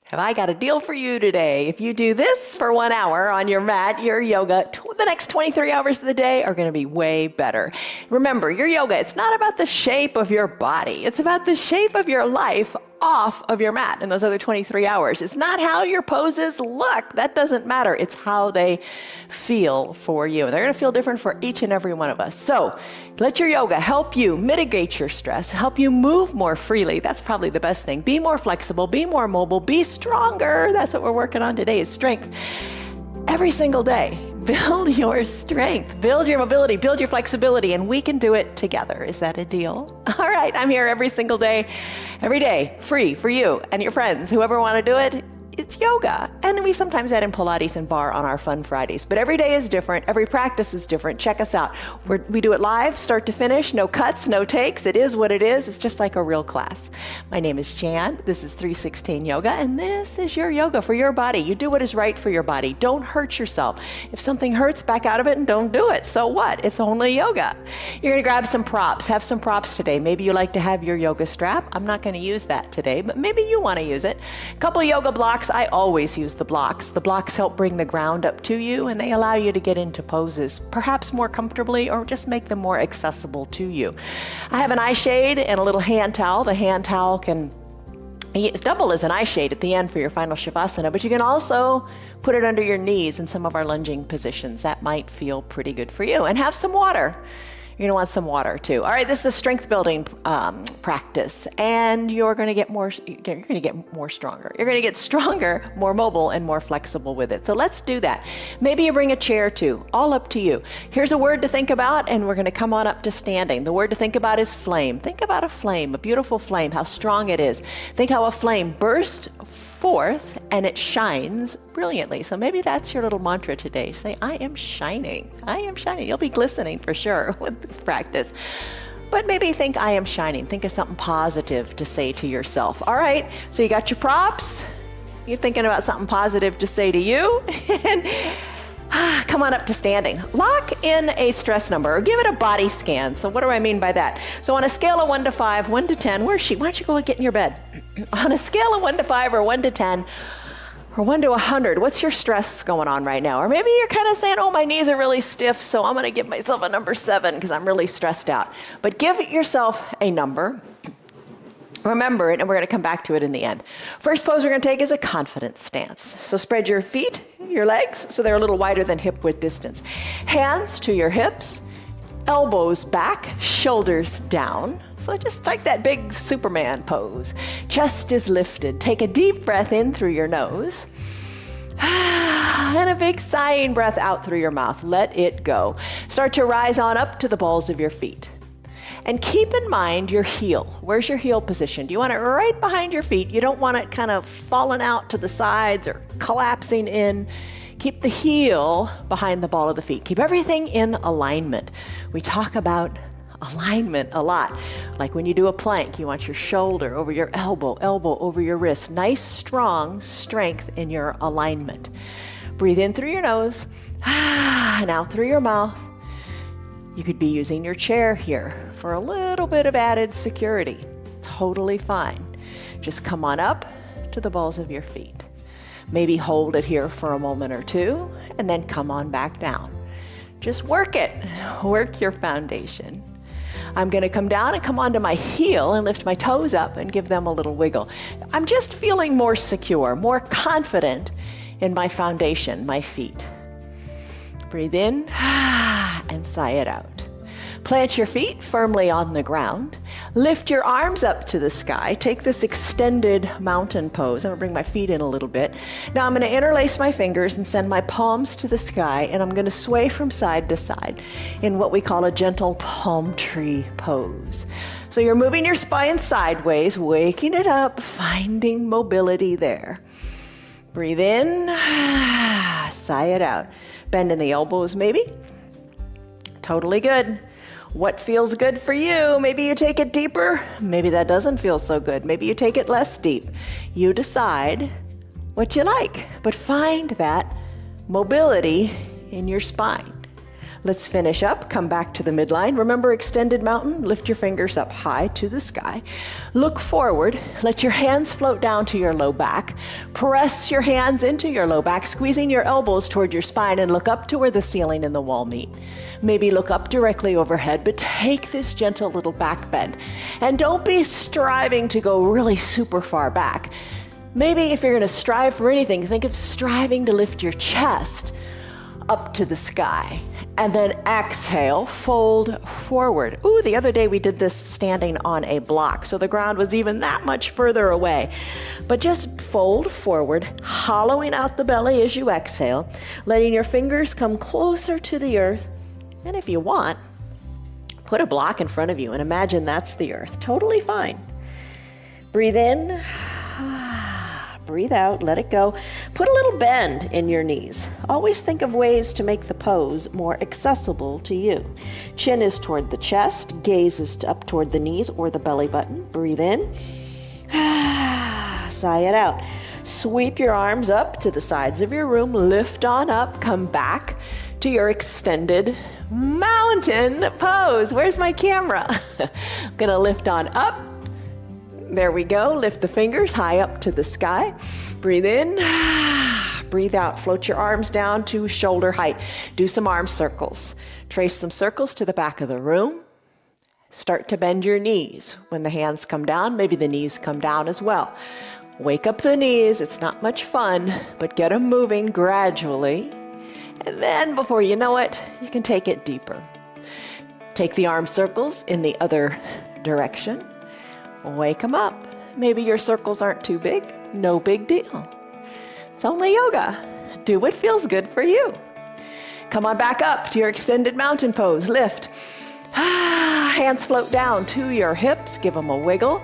Have I got a deal for you today? If you do this for 1 hour on your mat, your yoga, the next 23 hours of the day are going to be way better. Remember, your yoga, it's not about the shape of your body. It's about the shape of your life off of your mat in those other 23 hours. It's not how your poses look. That doesn't matter. It's how they feel for you. And they're going to feel different for each and every one of us. So let your yoga help you mitigate your stress, help you move more freely. That's probably the best thing. Be more flexible, be more mobile, be stronger. That's what we're working on today, is strength. Every single day, build your strength, build your mobility, build your flexibility, and we can do it together. Is that a deal? All right, I'm here every single day, every day, free for you and your friends, whoever want to do it. It's yoga. And we sometimes add in Pilates and bar on our Fun Fridays. But every day is different. Every practice is different. Check us out. We do it live, start to finish. No cuts, no takes. It is what it is. It's just like a real class. My name is Jan. This is 316 Yoga. And this is your yoga for your body. You do what is right for your body. Don't hurt yourself. If something hurts, back out of it and don't do it. So what? It's only yoga. You're going to grab some props. Have some props today. Maybe you like to have your yoga strap. I'm not going to use that today, but maybe you want to use it. A couple of yoga blocks. I always use the blocks. The blocks help bring the ground up to you, and they allow you to get into poses perhaps more comfortably, or just make them more accessible to you. I have an eye shade and a little hand towel. The hand towel can double as an eye shade at the end for your final Shavasana, but you can also put it under your knees in some of our lunging positions. That might feel pretty good for you. And have some water. You're going to want some water too. All right, this is a strength building practice, and you're going to get more stronger. You're going to get stronger, more mobile, and more flexible with it. So let's do that. Maybe you bring a chair too. All up to you. Here's a word to think about, and we're going to come on up to standing. The word to think about is flame. Think about a flame, a beautiful flame, how strong it is. Think how a flame bursts forth and it shines brilliantly. So maybe that's your little mantra today. Say, I am shining. I am shining. You'll be glistening for sure with this practice. But maybe think, I am shining. Think of something positive to say to yourself. All right, so you got your props. You're thinking about something positive to say to you. And come on up to standing. Lock in a stress number, or give it a body scan. So what do I mean by that? So on a scale of 1 to 5, 1 to 10, where's she? Why don't you go and get in your bed? On a scale of 1 to 5 or 1 to 10, or 1 to 100, what's your stress going on right now? Or maybe you're kind of saying, oh, my knees are really stiff, so I'm going to give myself a number 7 because I'm really stressed out. But give yourself a number. Remember it, and we're going to come back to it in the end. First pose we're going to take is a confidence stance. So spread your feet, your legs, so they're a little wider than hip width distance. Hands to your hips, elbows back, shoulders down. So just take that big Superman pose. Chest is lifted. Take a deep breath in through your nose. And a big sighing breath out through your mouth. Let it go. Start to rise on up to the balls of your feet. And keep in mind your heel. Where's your heel position? Do you want it right behind your feet? You don't want it kind of falling out to the sides or collapsing in. Keep the heel behind the ball of the feet. Keep everything in alignment. We talk about alignment a lot. Like when you do a plank, you want your shoulder over your elbow, elbow over your wrist. Nice, strong strength in your alignment. Breathe in through your nose and out through your mouth. You could be using your chair here for a little bit of added security. Totally fine. Just come on up to the balls of your feet. Maybe hold it here for a moment or two, and then come on back down. Just work it. Work your foundation. I'm going to come down and come onto my heel and lift my toes up and give them a little wiggle. I'm just feeling more secure, more confident in my foundation, my feet. Breathe in and sigh it out. Plant your feet firmly on the ground. Lift your arms up to the sky. Take this extended mountain pose. I'm going to bring my feet in a little bit. Now I'm going to interlace my fingers and send my palms to the sky, and I'm going to sway from side to side in what we call a gentle palm tree pose. So you're moving your spine sideways, waking it up, finding mobility there. Breathe in, sigh it out. Bend in the elbows maybe. Totally good. What feels good for you? Maybe you take it deeper. Maybe that doesn't feel so good. Maybe you take it less deep. You decide what you like, but find that mobility in your spine. Let's finish up. Come back to the midline. Remember extended mountain? Lift your fingers up high to the sky. Look forward. Let your hands float down to your low back. Press your hands into your low back, squeezing your elbows toward your spine, and look up to where the ceiling and the wall meet. Maybe look up directly overhead, but take this gentle little back bend. And don't be striving to go really super far back. Maybe if you're going to strive for anything, think of striving to lift your chest up to the sky. And then exhale, fold forward. Ooh, the other day we did this standing on a block, so the ground was even that much further away. But just fold forward, hollowing out the belly as you exhale, letting your fingers come closer to the earth. And if you want, put a block in front of you and imagine that's the earth. Totally fine. Breathe in. Breathe out, let it go. Put a little bend in your knees. Always think of ways to make the pose more accessible to you. Chin is toward the chest, gaze is up toward the knees or the belly button. Breathe in. Sigh it out. Sweep your arms up to the sides of your room, lift on up, come back to your extended mountain pose. Where's my camera? I'm gonna lift on up. There we go. Lift the fingers high up to the sky. Breathe in. Breathe out. Float your arms down to shoulder height. Do some arm circles. Trace some circles to the back of the room. Start to bend your knees. When the hands come down, maybe the knees come down as well. Wake up the knees. It's not much fun, but get them moving gradually. And then before you know it, you can take it deeper. Take the arm circles in the other direction. Wake them up. Maybe your circles aren't too big. No big deal. It's only yoga. Do what feels good for you. Come on back up to your extended mountain pose. Lift. Hands float down to your hips. Give them a wiggle.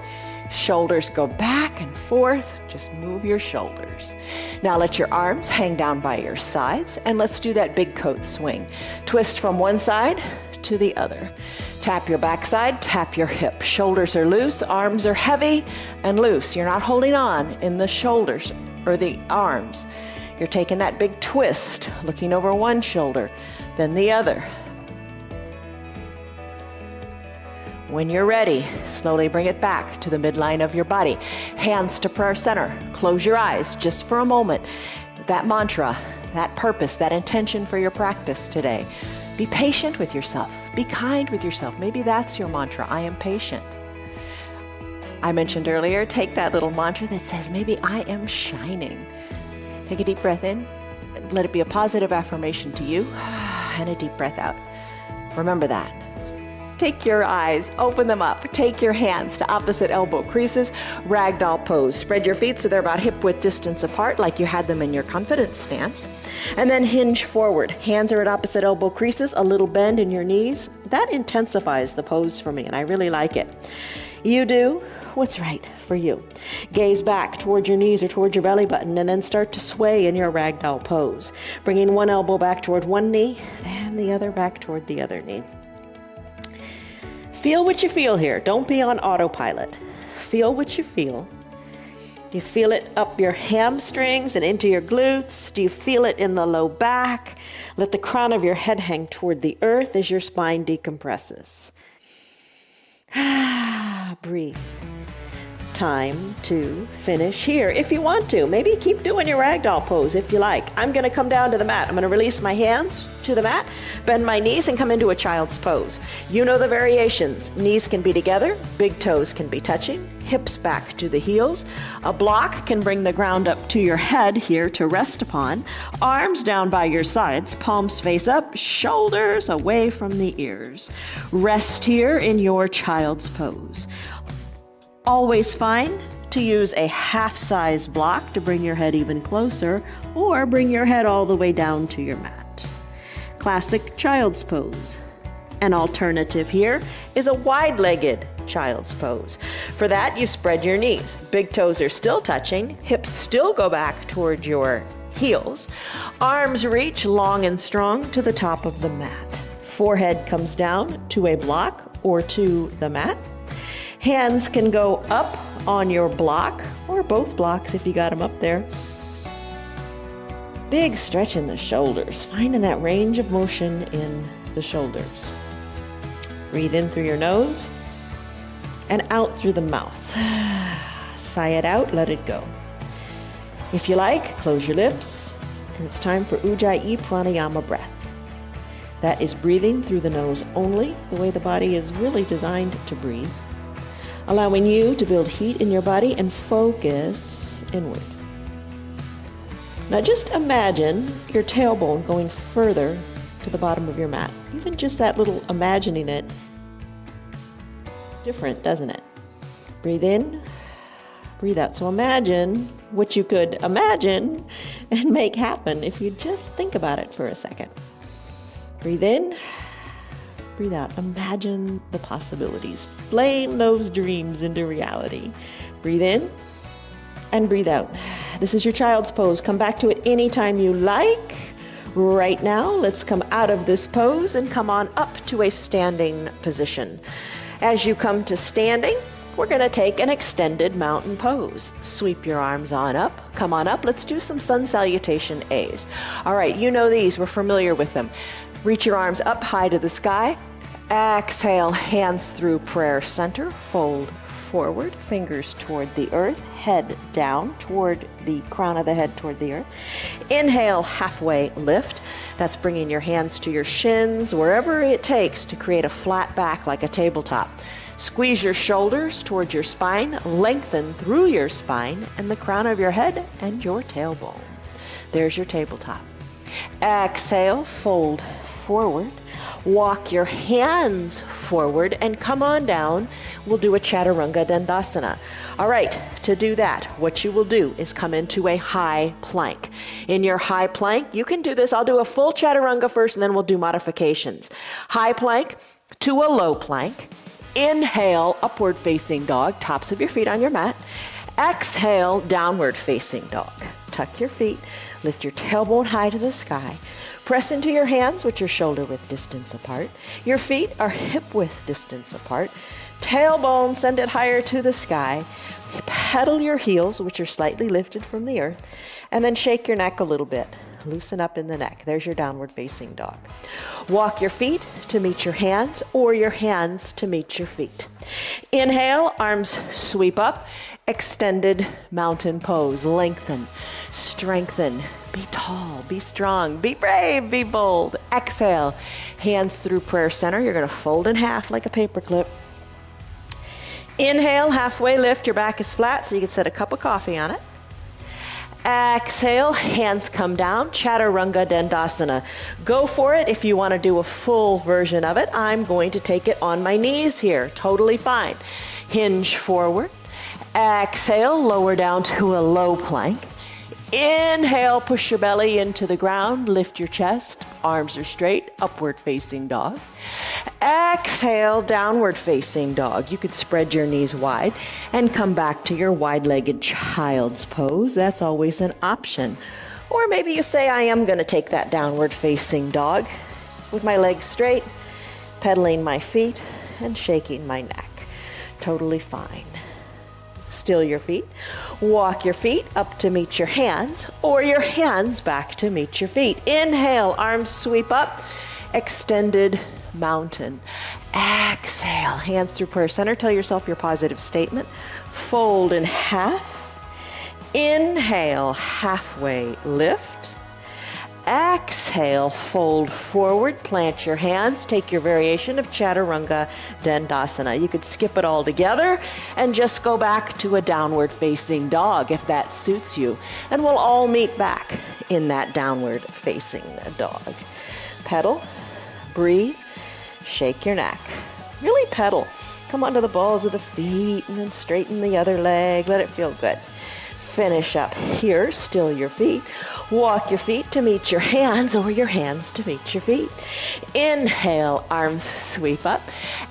Shoulders go back and forth. Just move your shoulders. Now let your arms hang down by your sides, and let's do that big coat swing. Twist from one side to the other. Tap your backside, tap your hip. Shoulders are loose, arms are heavy and loose. You're not holding on in the shoulders or the arms. You're taking that big twist, looking over one shoulder, then the other. When you're ready, slowly bring it back to the midline of your body. Hands to prayer center. Close your eyes just for a moment. That mantra, that purpose, that intention for your practice today. Be patient with yourself. Be kind with yourself. Maybe that's your mantra. I am patient. I mentioned earlier, take that little mantra that says, maybe I am shining. Take a deep breath in. Let it be a positive affirmation to you. And a deep breath out. Remember that. Take your eyes, open them up. Take your hands to opposite elbow creases, ragdoll pose. Spread your feet so they're about hip width distance apart, like you had them in your confidence stance. And then hinge forward. Hands are at opposite elbow creases, a little bend in your knees. That intensifies the pose for me, and I really like it. You do what's right for you. Gaze back toward your knees or toward your belly button, and then start to sway in your ragdoll pose. Bringing one elbow back toward one knee, then the other back toward the other knee. Feel what you feel here. Don't be on autopilot. Feel what you feel. Do you feel it up your hamstrings and into your glutes? Do you feel it in the low back? Let the crown of your head hang toward the earth as your spine decompresses. Breathe. Time to finish here. If you want to, maybe keep doing your ragdoll pose if you like. I'm going to come down to the mat. I'm going to release my hands to the mat, bend my knees, and come into a child's pose. You know the variations. Knees can be together, big toes can be touching, hips back to the heels. A block can bring the ground up to your head here to rest upon. Arms down by your sides, palms face up, shoulders away from the ears. Rest here in your child's pose. Always fine to use a half-size block to bring your head even closer, or bring your head all the way down to your mat. Classic child's pose. An alternative here is a wide-legged child's pose. For that, you spread your knees. Big toes are still touching, hips still go back toward your heels. Arms reach long and strong to the top of the mat. Forehead comes down to a block or to the mat. Hands can go up on your block, or both blocks if you got them up there. Big stretch in the shoulders, finding that range of motion in the shoulders. Breathe in through your nose and out through the mouth. Sigh it out, let it go. If you like, close your lips, and it's time for Ujjayi Pranayama breath. That is breathing through the nose only, the way the body is really designed to breathe, allowing you to build heat in your body and focus inward. Now just imagine your tailbone going further to the bottom of your mat. Even just that little imagining it, different, doesn't it? Breathe in, breathe out. So imagine what you could imagine and make happen if you just think about it for a second. Breathe in, breathe out. Imagine the possibilities. Flame those dreams into reality. Breathe in and breathe out. This is your child's pose. Come back to it anytime you like. Right now, let's come out of this pose and come on up to a standing position. As you come to standing, we're going to take an extended mountain pose. Sweep your arms on up. Come on up. Let's do some sun salutation A's. All right, you know these. We're familiar with them. Reach your arms up high to the sky. Exhale, hands through prayer center. Fold forward, fingers toward the earth, head down toward the crown of the head toward the earth. Inhale, halfway lift. That's bringing your hands to your shins, wherever it takes to create a flat back like a tabletop. Squeeze your shoulders towards your spine, lengthen through your spine and the crown of your head and your tailbone. There's your tabletop. Exhale, fold forward. Walk your hands forward and come on down. We'll do a Chaturanga Dandasana. All right, to do that, what you will do is come into a high plank. In your high plank, you can do this. I'll do a full Chaturanga first and then we'll do modifications. High plank to a low plank. Inhale, upward facing dog, tops of your feet on your mat. Exhale, downward facing dog. Tuck your feet, lift your tailbone high to the sky. Press into your hands with your shoulder width distance apart. Your feet are hip width distance apart. Tailbone, send it higher to the sky. Pedal your heels, which are slightly lifted from the earth, and then shake your neck a little bit. Loosen up in the neck. There's your downward facing dog. Walk your feet to meet your hands or your hands to meet your feet. Inhale, arms sweep up. Extended mountain pose. Lengthen, strengthen. Be tall, be strong, be brave, be bold. Exhale, hands through prayer center. You're going to fold in half like a paperclip. Inhale, halfway lift. Your back is flat so you can set a cup of coffee on it. Exhale, hands come down, Chaturanga Dandasana. Go for it if you want to do a full version of it. I'm going to take it on my knees here, totally fine. Hinge forward. Exhale, lower down to a low plank. Inhale, push your belly into the ground, lift your chest, arms are straight, upward facing dog. Exhale, downward facing dog. You could spread your knees wide and come back to your wide-legged child's pose. That's always an option. Or maybe you say, I am going to take that downward facing dog with my legs straight, pedaling my feet and shaking my neck. Totally fine. Still your feet. Walk your feet up to meet your hands or your hands back to meet your feet. Inhale, arms sweep up, extended mountain. Exhale, hands through prayer center. Tell yourself your positive statement. Fold in half. Inhale, halfway lift. Exhale, fold forward, plant your hands, take your variation of Chaturanga Dandasana. You could skip it all together and just go back to a downward facing dog if that suits you. And we'll all meet back in that downward facing dog. Pedal, breathe, shake your neck. Really pedal. Come onto the balls of the feet and then straighten the other leg. Let it feel good. Finish up here, still your feet. Walk your feet to meet your hands or your hands to meet your feet. Inhale, arms sweep up.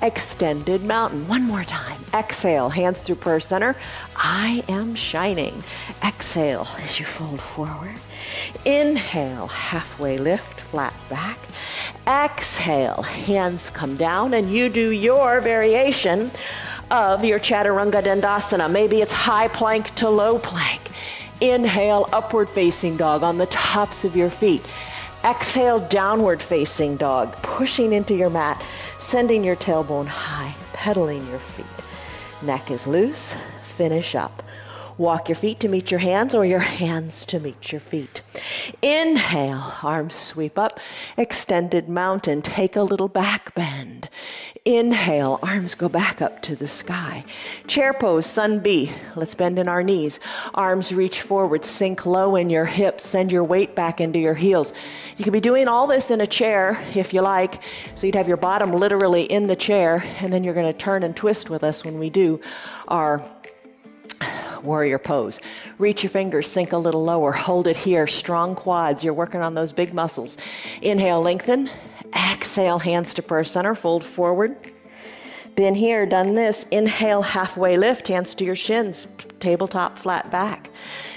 Extended mountain. One more time. Exhale, hands through prayer center. I am shining. Exhale as you fold forward. Inhale, halfway lift, flat back. Exhale, hands come down and you do your variation of your Chaturanga Dandasana. Maybe it's high plank to low plank. Inhale, upward facing dog on the tops of your feet. Exhale, downward facing dog, pushing into your mat, sending your tailbone high, pedaling your feet. Neck is loose, finish up. Walk your feet to meet your hands or your hands to meet your feet. Inhale, arms sweep up, extended mountain, take a little back bend. Inhale, arms go back up to the sky. Chair pose, sun B. Let's bend in our knees. Arms reach forward, sink low in your hips, send your weight back into your heels. You could be doing all this in a chair if you like, so you'd have your bottom literally in the chair, and then you're going to turn and twist with us when we do our warrior pose. Reach your fingers, sink a little lower, hold it here, strong quads, you're working on those big muscles. Inhale, lengthen. Exhale, hands to prayer center, fold forward. Been here, done this. Inhale, halfway lift, hands to your shins, tabletop, flat back.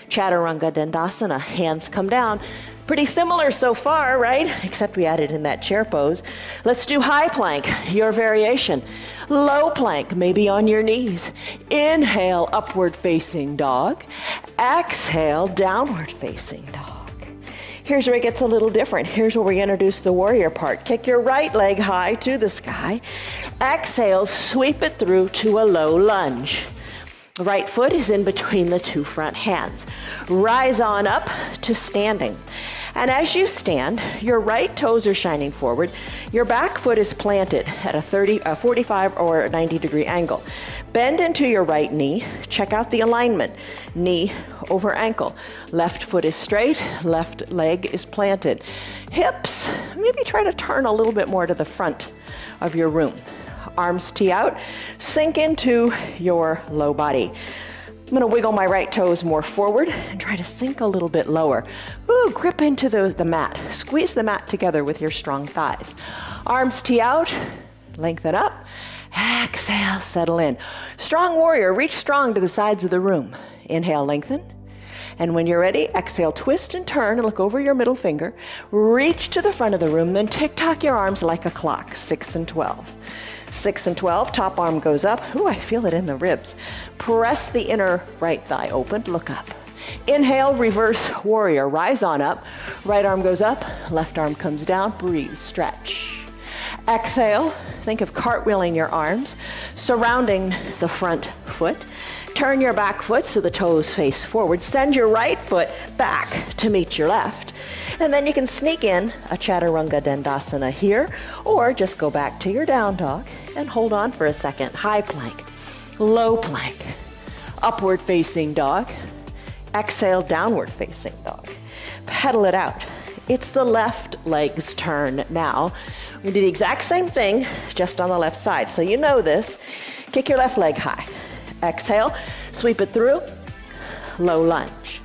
Chaturanga Dandasana, hands come down. Pretty similar so far, right? Except we added in that chair pose. Let's do high plank, your variation. Low plank, maybe on your knees. Inhale, upward facing dog. Exhale, downward facing dog. Here's where it gets a little different. Here's where we introduce the warrior part. Kick your right leg high to the sky. Exhale, sweep it through to a low lunge. Right foot is in between the two front hands. Rise on up to standing. And as you stand, your right toes are shining forward. Your back foot is planted at a 45 or a 90 degree angle. Bend into your right knee. Check out the alignment. Knee over ankle. Left foot is straight. Left leg is planted. Hips, maybe try to turn a little bit more to the front of your room. Arms tee out, sink into your low body. I'm gonna wiggle my right toes more forward and try to sink a little bit lower. Ooh, grip into the mat. Squeeze the mat together with your strong thighs. Arms tee out, lengthen up. Exhale, settle in. Strong warrior, reach strong to the sides of the room. Inhale, lengthen. And when you're ready, exhale, twist and turn and look over your middle finger. Reach to the front of the room, then tick-tock your arms like a clock, 6 and 12. 6 and 12, top arm goes up. Ooh, I feel it in the ribs. Press the inner right thigh open, look up. Inhale, reverse warrior, rise on up. Right arm goes up, left arm comes down, breathe, stretch. Exhale, think of cartwheeling your arms, surrounding the front foot. Turn your back foot so the toes face forward. Send your right foot back to meet your left. And then you can sneak in a Chaturanga Dandasana here, or just go back to your down dog and hold on for a second. High plank, low plank, upward facing dog. Exhale, downward facing dog. Pedal it out. It's the left leg's turn now. We do the exact same thing, just on the left side. So you know this. Kick your left leg high. Exhale, sweep it through, low lunge.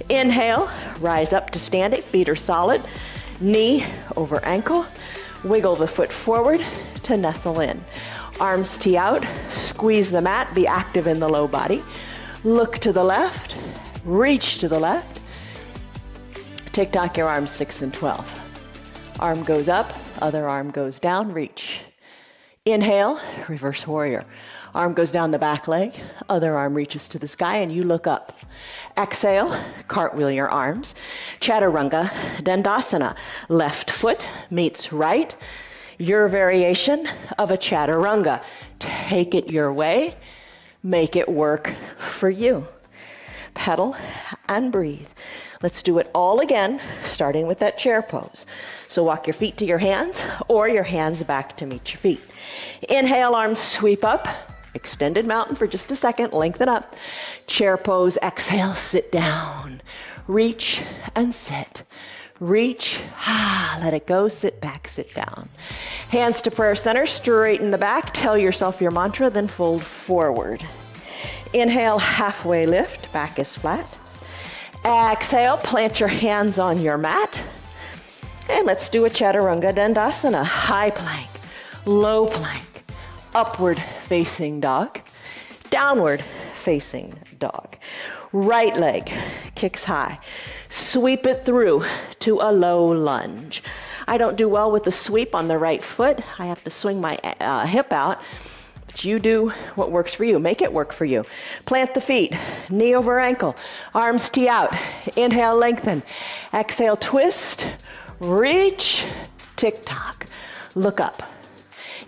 Inhale, rise up to standing, feet are solid, knee over ankle, wiggle the foot forward to nestle in. Arms tee out, squeeze the mat, be active in the low body. Look to the left, reach to the left. Tick-tock your arms 6 and 12. Arm goes up, other arm goes down, reach. Inhale, reverse warrior. Arm goes down the back leg, other arm reaches to the sky, and you look up. Exhale, cartwheel your arms. Chaturanga Dandasana. Left foot meets right. Your variation of a chaturanga. Take it your way. Make it work for you. Pedal and breathe. Let's do it all again, starting with that chair pose. So walk your feet to your hands or your hands back to meet your feet. Inhale, arms sweep up. Extended mountain for just a second, lengthen up. Chair pose, exhale, sit down. Reach and sit. Reach, let it go, sit back, sit down. Hands to prayer center, straighten the back, tell yourself your mantra, then fold forward. Inhale, halfway lift, back is flat. Exhale, plant your hands on your mat. And let's do a Chaturanga Dandasana. High plank, low plank, upward facing dog, downward facing dog. Right leg kicks high. Sweep it through to a low lunge. I don't do well with the sweep on the right foot. I have to swing my hip out. But you do what works for you. Make it work for you. Plant the feet, knee over ankle, arms tee out. Inhale, lengthen. Exhale, twist. reach, tick-tock, look up.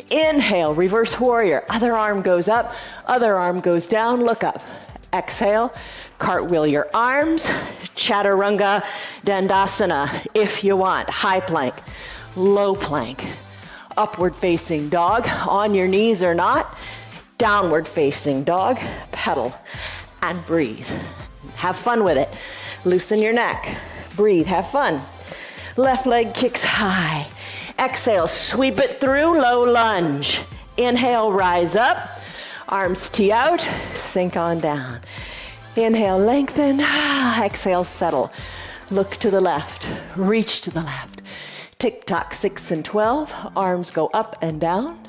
Inhale, reverse warrior. Other arm goes up, other arm goes down, look up. Exhale, cartwheel your arms, chaturanga dandasana if you want. High plank, low plank, upward facing dog, on your knees or not, downward facing dog, pedal and breathe. Have fun with it. Loosen your neck, breathe, have fun. Left leg kicks high. Exhale, sweep it through, low lunge. Inhale, rise up, arms tee out, sink on down. Inhale, lengthen, exhale, settle. Look to the left, reach to the left. Tick-tock 6 and 12, arms go up and down.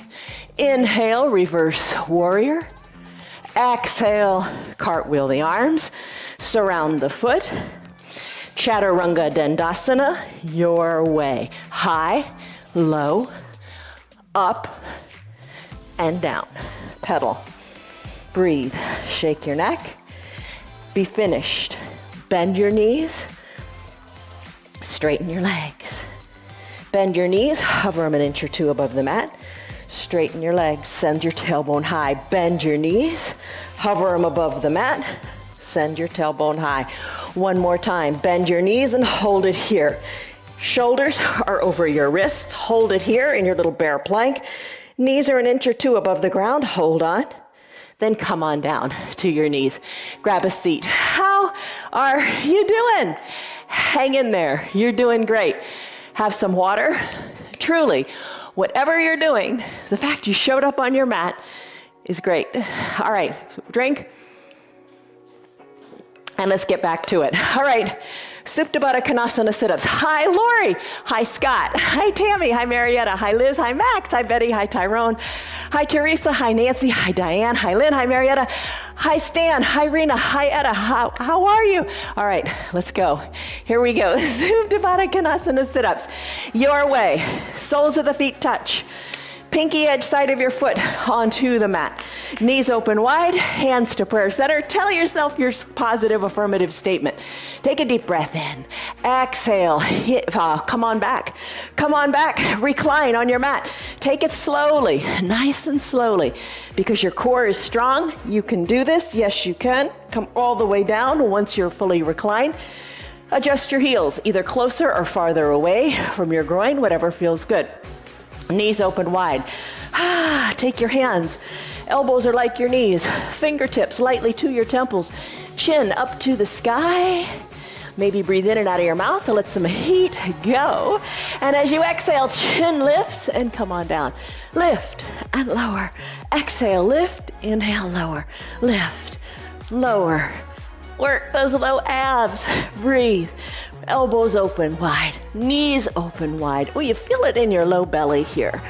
Inhale, reverse warrior. Exhale, cartwheel the arms, surround the foot. Chaturanga dandasana, your way. High, low, up, and down. Pedal. Breathe. Shake your neck. Be finished. Bend your knees. Straighten your legs. Bend your knees. Hover them an inch or two above the mat. Straighten your legs. Send your tailbone high. Bend your knees. Hover them above the mat. Send your tailbone high. One more time. Bend your knees and hold it here. Shoulders are over your wrists. Hold it here in your little bear plank. Knees are an inch or two above the ground. Hold on. Then come on down to your knees. Grab a seat. How are you doing? Hang in there. You're doing great. Have some water. Truly, whatever you're doing, the fact you showed up on your mat is great. All right, drink. And let's get back to it. All right, Supta Baddha Konasana sit-ups. Hi, Lori. Hi, Scott. Hi, Tammy. Hi, Marietta. Hi, Liz. Hi, Max. Hi, Betty. Hi, Tyrone. Hi, Teresa. Hi, Nancy. Hi, Diane. Hi, Lynn. Hi, Marietta. Hi, Stan. Hi, Rena. Hi, Etta. How are you? All right, let's go. Here we go. Supta Baddha Konasana sit-ups. Your way. Soles of the feet touch. Pinky edge side of your foot onto the mat. Knees open wide, hands to prayer center. Tell yourself your positive affirmative statement. Take a deep breath in. Exhale, come on back. Come on back, recline on your mat. Take it slowly, nice and slowly. Because your core is strong, you can do this. Yes, you can. Come all the way down once you're fully reclined. Adjust your heels, either closer or farther away from your groin, whatever feels good. Knees open wide. Take your hands. Elbows are like your knees. Fingertips lightly to your temples. Chin up to the sky. Maybe breathe in and out of your mouth to let some heat go. And as you exhale, chin lifts and come on down. Lift and lower. Exhale, lift, inhale, lower. Lift, lower. Work those low abs. Breathe. Elbows open wide, knees open wide. Oh, you feel it in your low belly here.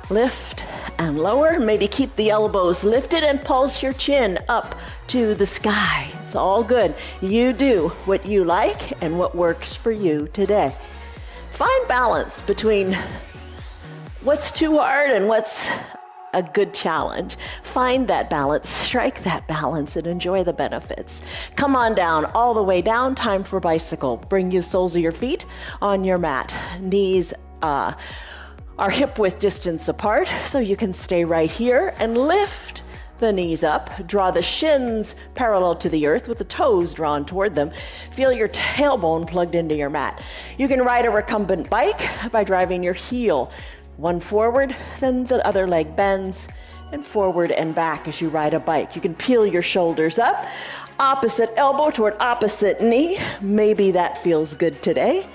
Lift and lower. Maybe keep the elbows lifted and pulse your chin up to the sky. It's all good. You do what you like and what works for you today. Find balance between what's too hard and what's a good challenge. Find that balance, strike that balance, and enjoy the benefits. Come on down, all the way down. Time for bicycle. Bring the soles of your feet on your mat. Knees are hip width distance apart, so you can stay right here and lift the knees up. Draw the shins parallel to the earth with the toes drawn toward them. Feel your tailbone plugged into your mat. You can ride a recumbent bike by driving your heel one forward, then the other leg bends, and forward and back as you ride a bike. You can peel your shoulders up, opposite elbow toward opposite knee. Maybe that feels good today.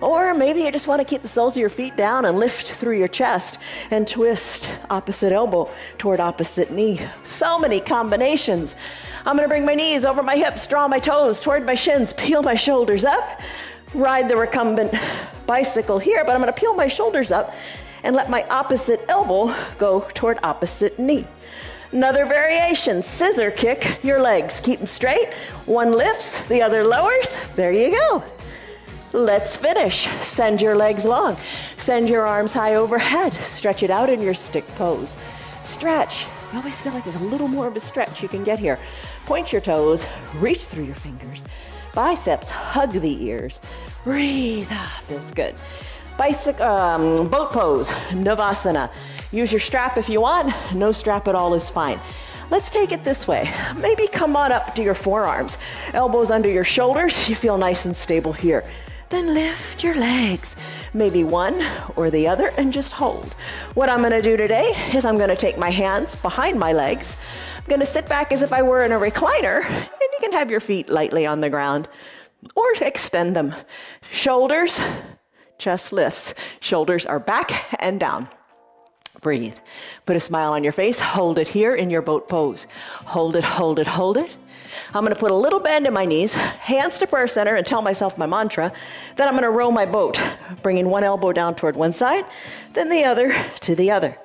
Or maybe you just want to keep the soles of your feet down and lift through your chest and twist opposite elbow toward opposite knee. So many combinations. I'm going to bring my knees over my hips, draw my toes toward my shins, peel my shoulders up, ride the recumbent bicycle here, but I'm going to peel my shoulders up and let my opposite elbow go toward opposite knee. Another variation, scissor kick your legs. Keep them straight. One lifts, the other lowers. There you go. Let's finish. Send your legs long. Send your arms high overhead. Stretch it out in your stick pose. Stretch. You always feel like there's a little more of a stretch you can get here. Point your toes, reach through your fingers. Biceps hug the ears. Breathe. Feels good. Boat pose, Navasana. Use your strap if you want. No strap at all is fine. Let's take it this way. Maybe come on up to your forearms. Elbows under your shoulders. You feel nice and stable here. Then lift your legs, maybe one or the other, and just hold. What I'm gonna do today is I'm gonna take my hands behind my legs. I'm gonna sit back as if I were in a recliner, and you can have your feet lightly on the ground or extend them. Shoulders, chest lifts. Shoulders are back and down. Breathe. Put a smile on your face. Hold it here in your boat pose. Hold it, hold it, hold it. I'm going to put a little bend in my knees, hands to prayer center, and tell myself my mantra. Then I'm going to row my boat, bringing one elbow down toward one side, then the other to the other.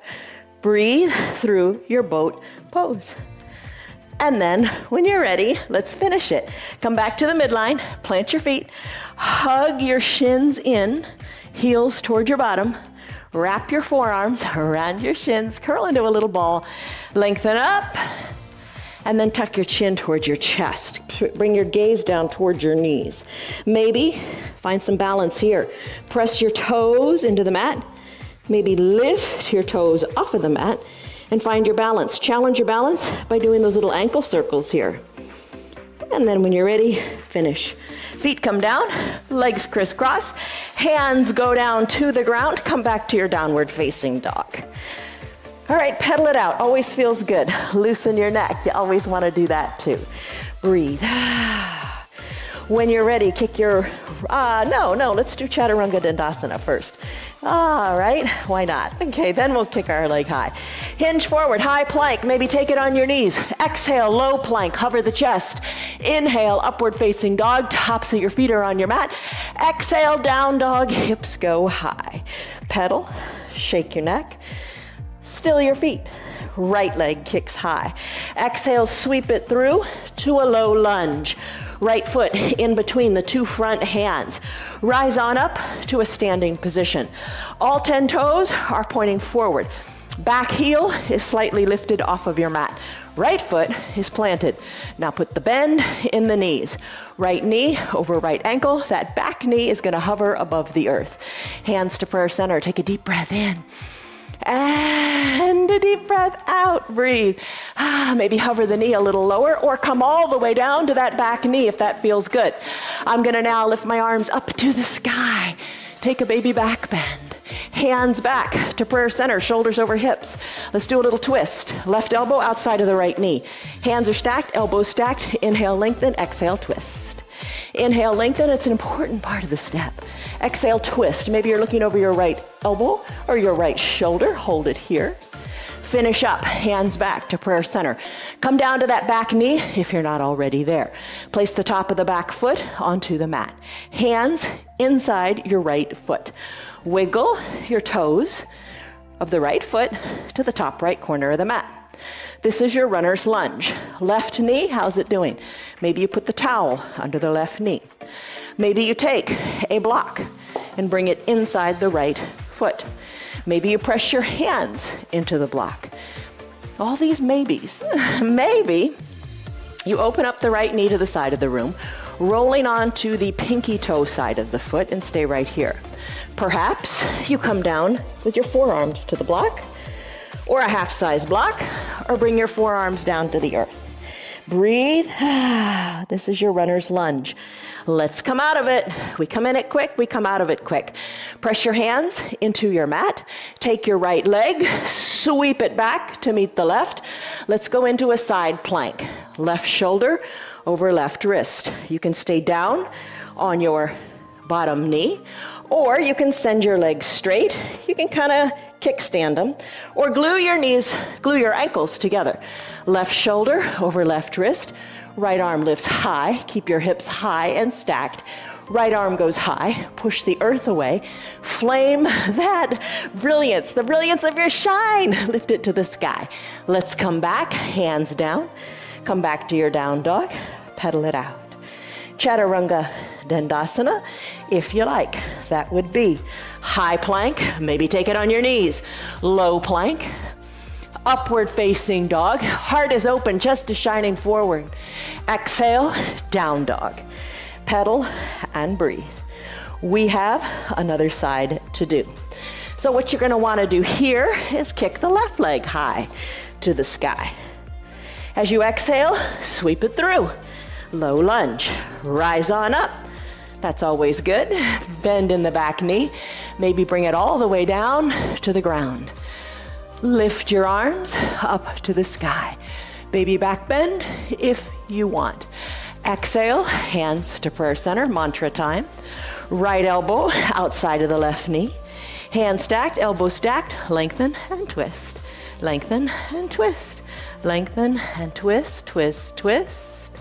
Breathe through your boat pose. And then when you're ready, let's finish it. Come back to the midline, plant your feet, hug your shins in, heels toward your bottom. Wrap your forearms around your shins, curl into a little ball, lengthen up, and then tuck your chin towards your chest. Bring your gaze down towards your knees. Maybe find some balance here. Press your toes into the mat. Maybe lift your toes off of the mat and find your balance. Challenge your balance by doing those little ankle circles here. And then when you're ready, finish. Feet come down, legs crisscross, hands go down to the ground, come back to your downward facing dog. All right, pedal it out. Always feels good. Loosen your neck. You always want to do that too. Breathe. When you're ready, kick your, let's do Chaturanga Dandasana first. All right, why not? Okay, then we'll kick our leg high. Hinge forward, high plank, maybe take it on your knees. Exhale, low plank, hover the chest. Inhale, upward facing dog, tops of your feet are on your mat. Exhale, down dog, hips go high. Pedal, shake your neck, still your feet. Right leg kicks high. Exhale, sweep it through to a low lunge. Right foot in between the two front hands. Rise on up to a standing position. All 10 toes are pointing forward. Back heel is slightly lifted off of your mat. Right foot is planted. Now put the bend in the knees. Right knee over right ankle. That back knee is going to hover above the earth. Hands to prayer center. Take a deep breath in. And a deep breath out. Breathe. Maybe hover the knee a little lower or come all the way down to that back knee if that feels good. I'm going to now lift my arms up to the sky. Take a baby back bend. Hands back to prayer center, shoulders over hips. Let's do a little twist. Left elbow outside of the right knee. Hands are stacked, elbows stacked. Inhale, lengthen, exhale, twist. Inhale, lengthen. It's an important part of the step. Exhale, twist. Maybe you're looking over your right elbow or your right shoulder. Hold it here. Finish up, hands back to prayer center. Come down to that back knee if you're not already there. Place the top of the back foot onto the mat. Hands inside your right foot. Wiggle your toes of the right foot to the top right corner of the mat. This is your runner's lunge. Left knee, how's it doing? Maybe you put the towel under the left knee. Maybe you take a block and bring it inside the right foot. Maybe you press your hands into the block. All these maybes. Maybe you open up the right knee to the side of the room, rolling onto the pinky toe side of the foot and stay right here. Perhaps you come down with your forearms to the block, or a half-size block, or bring your forearms down to the earth. Breathe. This is your runner's lunge. Let's come out of it. We come in it quick, we come out of it quick. Press your hands into your mat. Take your right leg, sweep it back to meet the left. Let's go into a side plank. Left shoulder over left wrist. You can stay down on your bottom knee, or you can send your legs straight. You can kind of kickstand them, or glue your ankles together. Left shoulder over left wrist. Right arm lifts high. Keep your hips high and stacked. Right arm goes high. Push the earth away. Flame that brilliance, the brilliance of your shine. Lift it to the sky. Let's come back, hands down. Come back to your down dog. Pedal it out. Chaturanga Dandasana, if you like. That would be high plank, maybe take it on your knees. Low plank, upward facing dog, heart is open, chest is shining forward. Exhale, down dog. Pedal and breathe. We have another side to do. So what you're gonna wanna do here is kick the left leg high to the sky. As you exhale, sweep it through. Low lunge, rise on up. That's always good. Bend in the back knee. Maybe bring it all the way down to the ground. Lift your arms up to the sky. Baby back bend if you want. Exhale, hands to prayer center, mantra time. Right elbow outside of the left knee. Hands stacked, elbows stacked, lengthen and twist. Lengthen and twist. Lengthen and twist, twist, twist.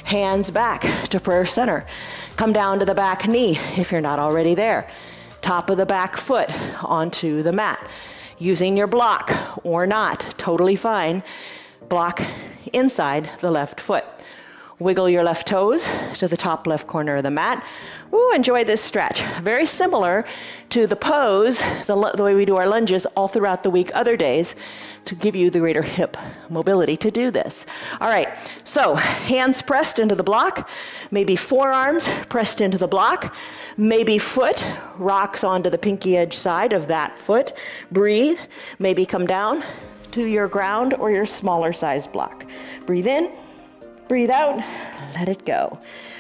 Hands back to prayer center. Come down to the back knee if you're not already there. Top of the back foot onto the mat. Using your block or not, totally fine. Block inside the left foot. Wiggle your left toes to the top left corner of the mat. Ooh, enjoy this stretch. Very similar to the pose, the way we do our lunges all throughout the week, other days, to give you the greater hip mobility to do this. All right, so hands pressed into the block, maybe forearms pressed into the block, maybe foot rocks onto the pinky edge side of that foot. Breathe, maybe come down to your ground or your smaller size block. Breathe in. Breathe out, let it go.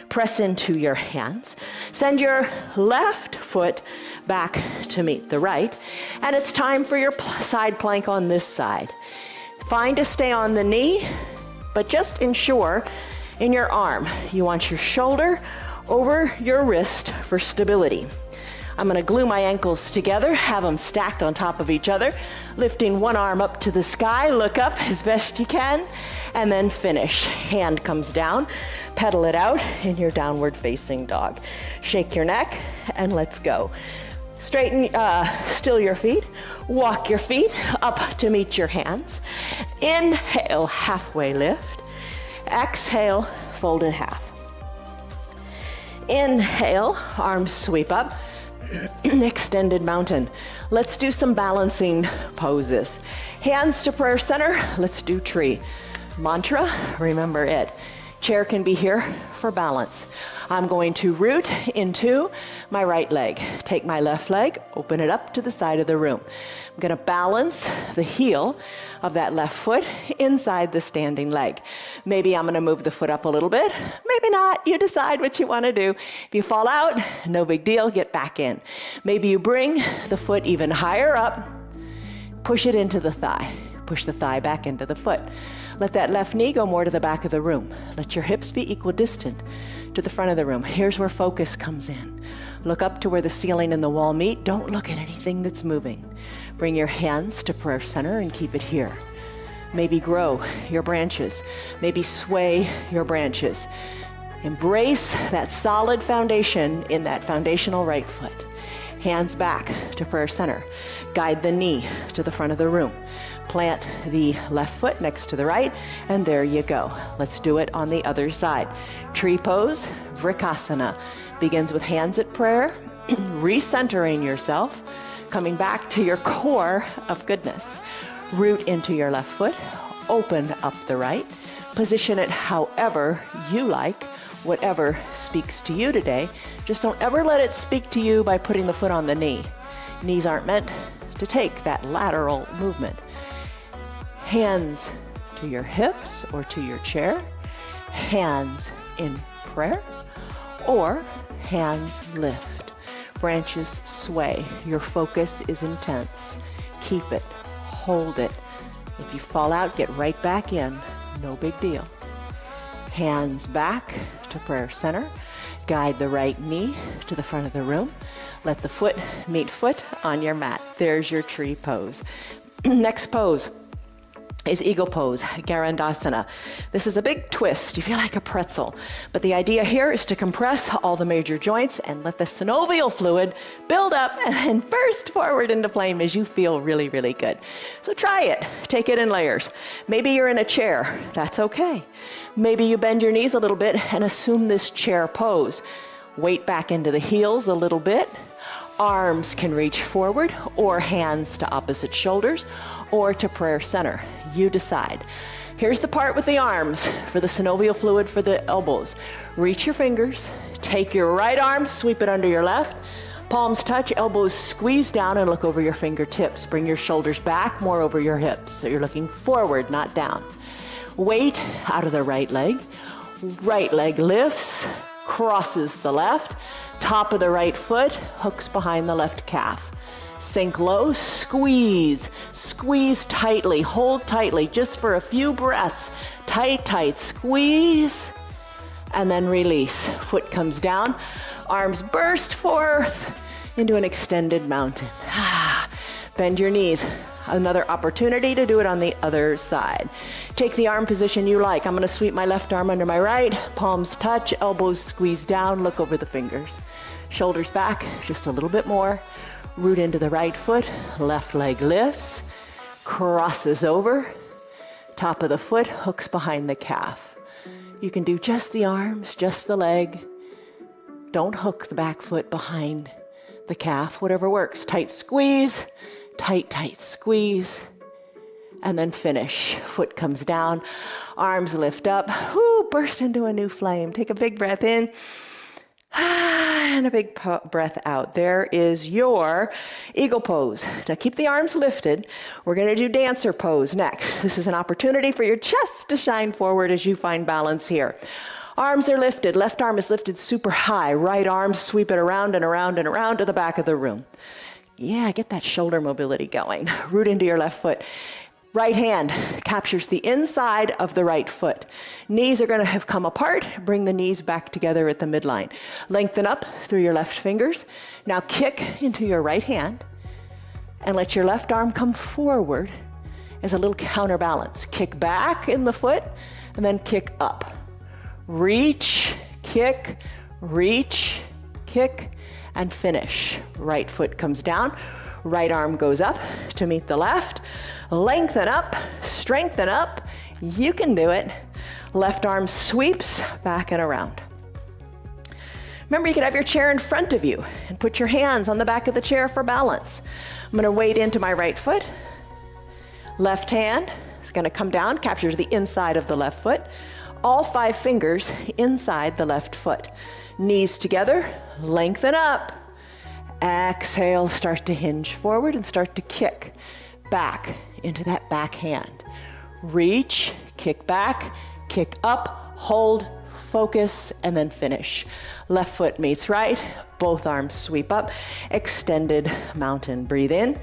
Press into your hands. Send your left foot back to meet the right. And it's time for your side plank on this side. Fine to stay on the knee, but just ensure in your arm, you want your shoulder over your wrist for stability. I'm gonna glue my ankles together, have them stacked on top of each other, lifting one arm up to the sky, look up as best you can, and then finish. Hand comes down, pedal it out in your downward facing dog. Shake your neck, and let's go. Straighten, still your feet, walk your feet up to meet your hands. Inhale, halfway lift. Exhale, fold in half. Inhale, arms sweep up. Extended mountain. Let's do some balancing poses. Hands to prayer center. Let's do tree. Mantra, remember it. Chair can be here for balance. I'm going to root into my right leg. Take my left leg, open it up to the side of the room. I'm gonna balance the heel of that left foot inside the standing leg. Maybe I'm gonna move the foot up a little bit, maybe not. You decide what you wanna do. If you fall out, no big deal, get back in. Maybe you bring the foot even higher up, push it into the thigh. Push the thigh back into the foot. Let that left knee go more to the back of the room. Let your hips be equidistant to the front of the room. Here's where focus comes in. Look up to where the ceiling and the wall meet. Don't look at anything that's moving. Bring your hands to prayer center and keep it here. Maybe grow your branches. Maybe sway your branches. Embrace that solid foundation in that foundational right foot. Hands back to prayer center. Guide the knee to the front of the room. Plant the left foot next to the right, and there you go. Let's do it on the other side. Tree pose, Vrikasana. Begins with hands at prayer, recentering yourself, coming back to your core of goodness. Root into your left foot, open up the right, position it however you like, whatever speaks to you today. Just don't ever let it speak to you by putting the foot on the knee. Knees aren't meant to take that lateral movement. Hands to your hips or to your chair, hands in prayer, or hands lift. Branches sway. Your focus is intense. Keep it, hold it. If you fall out, get right back in. No big deal. Hands back to prayer center. Guide the right knee to the front of the room. Let the foot meet foot on your mat. There's your tree pose. Next pose is Eagle Pose, Garandasana. This is a big twist. You feel like a pretzel. But the idea here is to compress all the major joints and let the synovial fluid build up and then burst forward into flame as you feel really, really good. So try it. Take it in layers. Maybe you're in a chair. That's okay. Maybe you bend your knees a little bit and assume this chair pose. Weight back into the heels a little bit. Arms can reach forward or hands to opposite shoulders or to prayer center. You decide. Here's the part with the arms for the synovial fluid for the elbows. Reach your fingers, take your right arm, sweep it under your left, palms touch, elbows squeeze down and look over your fingertips. Bring your shoulders back, more over your hips. So you're looking forward, not down. Weight out of the right leg lifts, crosses the left, top of the right foot, hooks behind the left calf. Sink low, squeeze, squeeze tightly, hold tightly just for a few breaths. Tight, tight, squeeze, and then release. Foot comes down, arms burst forth into an extended mountain. Bend your knees. Another opportunity to do it on the other side. Take the arm position you like. I'm gonna sweep my left arm under my right, palms touch, elbows squeeze down, look over the fingers. Shoulders back, just a little bit more. Root into the right foot, left leg lifts, crosses over, top of the foot, hooks behind the calf. You can do just the arms, just the leg. Don't hook the back foot behind the calf, whatever works. Tight squeeze, tight, tight squeeze, and then finish. Foot comes down, arms lift up, burst into a new flame. Take a big breath in. And a big breath out. There is your eagle pose. Now keep the arms lifted. We're going to do dancer pose next. This is an opportunity for your chest to shine forward as you find balance here. Arms are lifted. Left arm is lifted super high. Right arm, sweep it around and around and around to the back of the room. Yeah, get that shoulder mobility going. Root into your left foot. Right hand captures the inside of the right foot. Knees are going to have come apart. Bring the knees back together at the midline. Lengthen up through your left fingers. Now kick into your right hand and let your left arm come forward as a little counterbalance. Kick back in the foot and then kick up. Reach, kick, and finish. Right foot comes down. Right arm goes up to meet the left. Lengthen up, strengthen up. You can do it. Left arm sweeps back and around. Remember, you could have your chair in front of you and put your hands on the back of the chair for balance. I'm going to wade into my right foot. Left hand is going to come down, captures the inside of the left foot. All 5 fingers inside the left foot. Knees together, lengthen up. Exhale, start to hinge forward and start to kick back into that back hand. Reach, kick back, kick up, hold, focus, and then finish. Left foot meets right, both arms sweep up, extended mountain. Breathe in,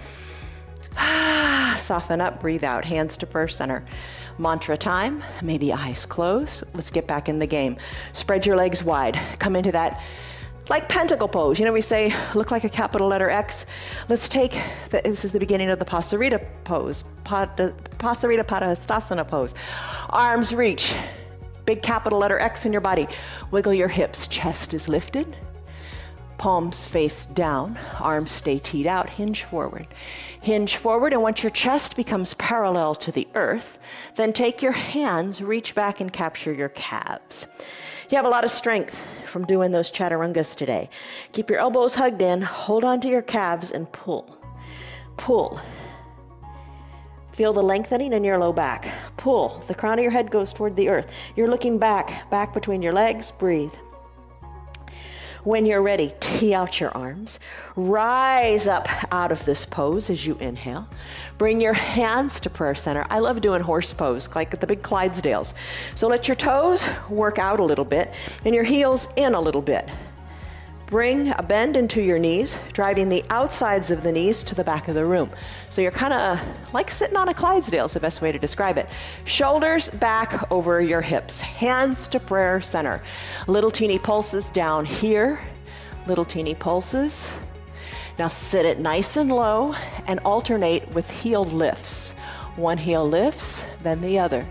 soften up, breathe out, hands to prayer center. Mantra time, maybe eyes closed. Let's get back in the game. Spread your legs wide, come into that like pentacle pose. You know, we say, look like a capital letter X. Let's take, this is the beginning of the Pasarita pose, Pasarita Padahastasana pose. Arms reach, big capital letter X in your body. Wiggle your hips, chest is lifted. Palms face down, arms stay teed out, hinge forward. Hinge forward, and once your chest becomes parallel to the earth, then take your hands, reach back and capture your calves. You have a lot of strength from doing those chaturangas today. Keep your elbows hugged in, hold on to your calves and pull. Pull. Feel the lengthening in your low back. Pull. The crown of your head goes toward the earth. You're looking back between your legs. Breathe. When you're ready, tee out your arms. Rise up out of this pose as you inhale. Bring your hands to prayer center. I love doing horse pose, like at the big Clydesdales. So let your toes work out a little bit and your heels in a little bit. Bring a bend into your knees, driving the outsides of the knees to the back of the room. So you're kind of like sitting on a Clydesdale is the best way to describe it. Shoulders back over your hips, hands to prayer center. Little teeny pulses down here, little teeny pulses. Now sit it nice and low and alternate with heel lifts. One heel lifts, then the other.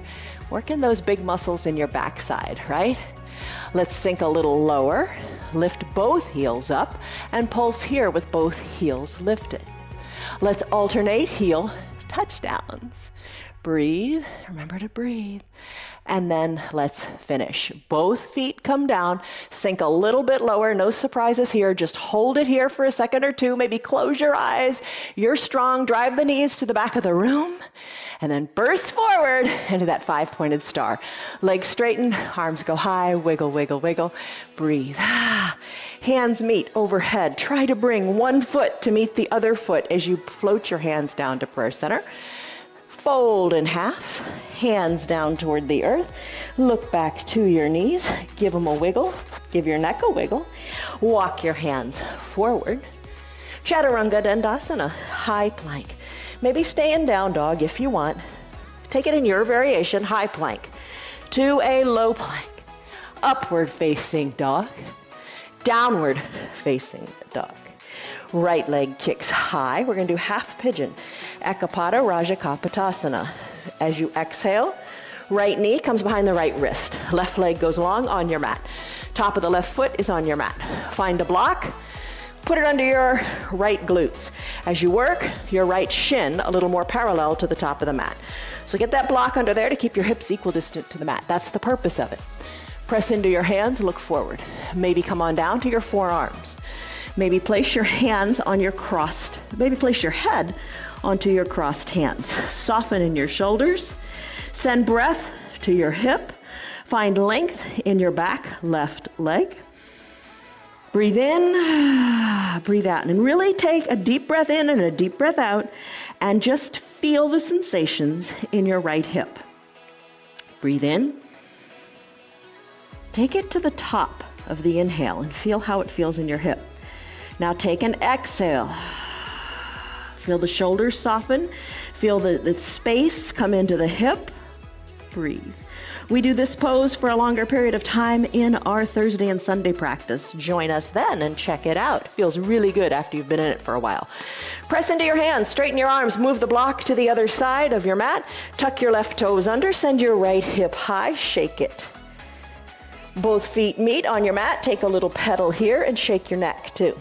Working those big muscles in your backside, right? Let's sink a little lower, lift both heels up, and pulse here with both heels lifted. Let's alternate heel touchdowns. Breathe. Remember to breathe. And then let's finish. Both feet come down, sink a little bit lower. No surprises here. Just hold it here for a second or two. Maybe close your eyes. You're strong. Drive the knees to the back of the room. And then burst forward into that 5-pointed star. Legs straighten, arms go high. Wiggle, wiggle, wiggle. Breathe. Hands meet overhead. Try to bring one foot to meet the other foot as you float your hands down to prayer center. Fold in half, hands down toward the earth. Look back to your knees, give them a wiggle, give your neck a wiggle. Walk your hands forward. Chaturanga Dandasana, high plank. Maybe stay in down dog if you want. Take it in your variation, high plank to a low plank. Upward facing dog, downward facing dog. Right leg kicks high. We're going to do half pigeon. Ekapada Rajakapotasana. As you exhale, right knee comes behind the right wrist. Left leg goes long on your mat. Top of the left foot is on your mat. Find a block. Put it under your right glutes. As you work, your right shin a little more parallel to the top of the mat. So get that block under there to keep your hips equal distant to the mat. That's the purpose of it. Press into your hands, look forward. Maybe come on down to your forearms. Maybe place your hands on your crossed, maybe place your head onto your crossed hands. Soften in your shoulders. Send breath to your hip. Find length in your back left leg. Breathe in, breathe out, and really take a deep breath in and a deep breath out, and just feel the sensations in your right hip. Breathe in. Take it to the top of the inhale and feel how it feels in your hip. Now take an exhale. Feel the shoulders soften. Feel the space come into the hip. Breathe. We do this pose for a longer period of time in our Thursday and Sunday practice. Join us then and check it out. It feels really good after you've been in it for a while. Press into your hands, straighten your arms, move the block to the other side of your mat. Tuck your left toes under, send your right hip high, shake it. Both feet meet on your mat. Take a little pedal here and shake your neck too.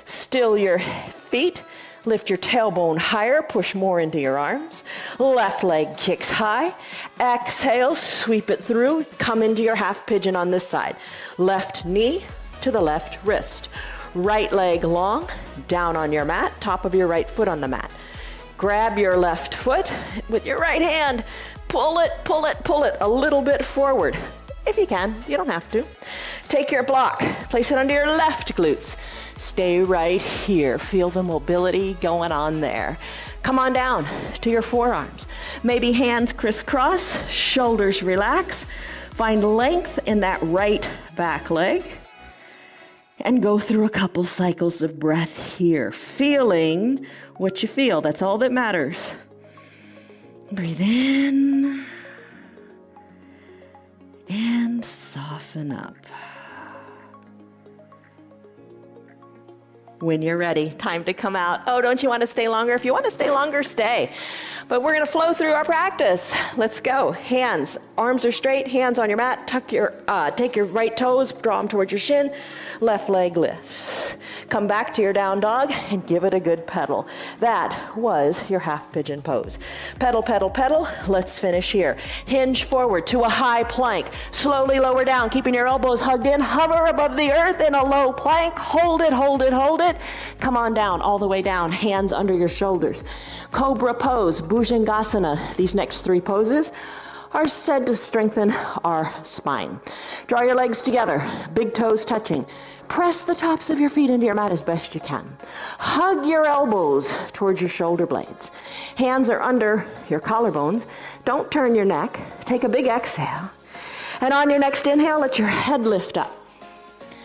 Still your feet. Lift your tailbone higher, push more into your arms. Left leg kicks high. Exhale, sweep it through. Come into your half pigeon on this side. Left knee to the left wrist. Right leg long, down on your mat, top of your right foot on the mat. Grab your left foot with your right hand. Pull it, pull it, pull it a little bit forward. If you can, you don't have to. Take your block, place it under your left glutes. Stay right here. Feel the mobility going on there. Come on down to your forearms. Maybe hands crisscross, shoulders relax. Find length in that right back leg. And go through a couple cycles of breath here. Feeling what you feel. That's all that matters. Breathe in. And soften up. When you're ready, time to come out. Oh, don't you want to stay longer? If you want to stay longer, stay. But we're going to flow through our practice. Let's go. Hands, arms are straight, hands on your mat. Take your right toes, draw them towards your shin. Left leg lifts. Come back to your down dog and give it a good pedal. That was your half pigeon pose. Pedal, pedal, pedal. Let's finish here. Hinge forward to a high plank. Slowly lower down, keeping your elbows hugged in. Hover above the earth in a low plank. Hold it, hold it, hold it. Come on down, all the way down. Hands under your shoulders. Cobra pose, Bhujangasana. These next three poses are said to strengthen our spine. Draw your legs together, big toes touching. Press the tops of your feet into your mat as best you can. Hug your elbows towards your shoulder blades. Hands are under your collarbones. Don't turn your neck. Take a big exhale. And on your next inhale, let your head lift up.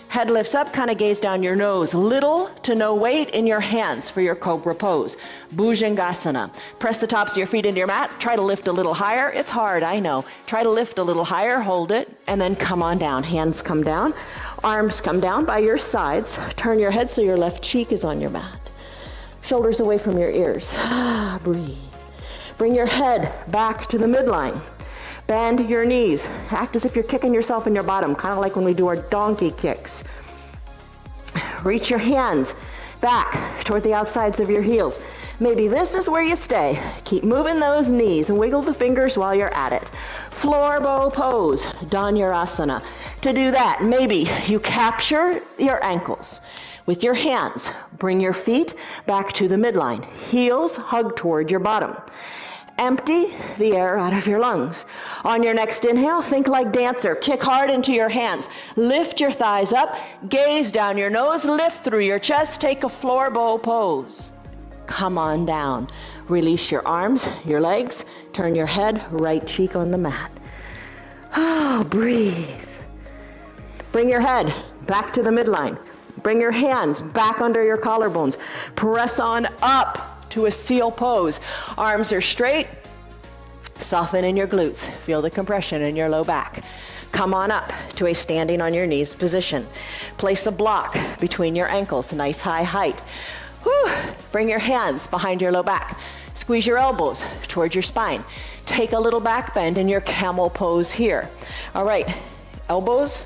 Head lifts up, kind of gaze down your nose. Little to no weight in your hands for your cobra pose. Bhujangasana. Press the tops of your feet into your mat. Try to lift a little higher. It's hard, I know. Try to lift a little higher, hold it, and then come on down. Hands come down. Arms come down by your sides. Turn your head so your left cheek is on your mat. Shoulders away from your ears. Breathe. Bring your head back to the midline. Bend your knees. Act as if you're kicking yourself in your bottom, kind of like when we do our donkey kicks. Reach your hands back toward the outsides of your heels. Maybe this is where you stay. Keep moving those knees and wiggle the fingers while you're at it. Floor bow pose, Dhanurasana. To do that, maybe you capture your ankles with your hands. Bring your feet back to the midline. Heels hug toward your bottom. Empty the air out of your lungs. On your next inhale, think like dancer. Kick hard into your hands. Lift your thighs up. Gaze down your nose. Lift through your chest. Take a floor bow pose. Come on down. Release your arms, your legs. Turn your head, right cheek on the mat. Oh, breathe. Bring your head back to the midline. Bring your hands back under your collarbones. Press on up to a seal pose. Arms are straight. Soften in your glutes. Feel the compression in your low back. Come on up to a standing on your knees position. Place a block between your ankles, nice high height. Whew. Bring your hands behind your low back. Squeeze your elbows towards your spine. Take a little back bend in your camel pose here. All right, ankles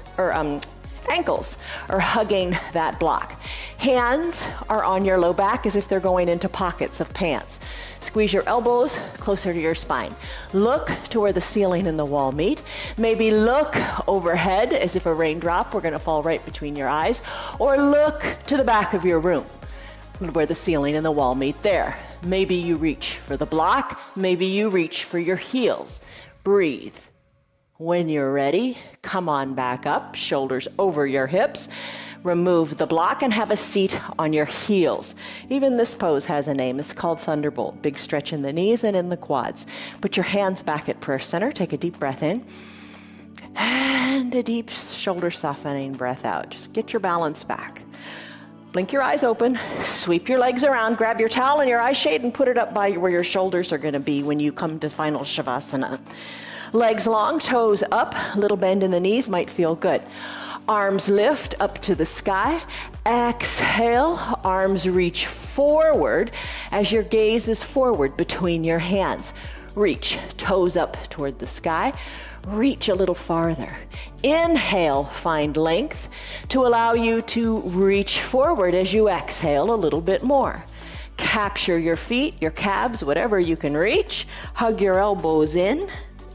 are hugging that block. Hands are on your low back as if they're going into pockets of pants. Squeeze your elbows closer to your spine. Look to where the ceiling and the wall meet. Maybe look overhead as if a raindrop were going to fall right between your eyes, or look to the back of your room where the ceiling and the wall meet there. Maybe you reach for the block. Maybe you reach for your heels. Breathe. When you're ready, come on back up, shoulders over your hips. Remove the block and have a seat on your heels. Even this pose has a name. It's called Thunderbolt. Big stretch in the knees and in the quads. Put your hands back at prayer center. Take a deep breath in. And a deep shoulder softening breath out. Just get your balance back. Blink your eyes open, sweep your legs around, grab your towel and your eye shade and put it up by where your shoulders are going to be when you come to final Shavasana. Legs long, toes up, little bend in the knees might feel good. Arms lift up to the sky. Exhale, arms reach forward as your gaze is forward between your hands. Reach, toes up toward the sky. Reach a little farther. Inhale, find length to allow you to reach forward as you exhale a little bit more. Capture your feet, your calves, whatever you can reach. Hug your elbows in.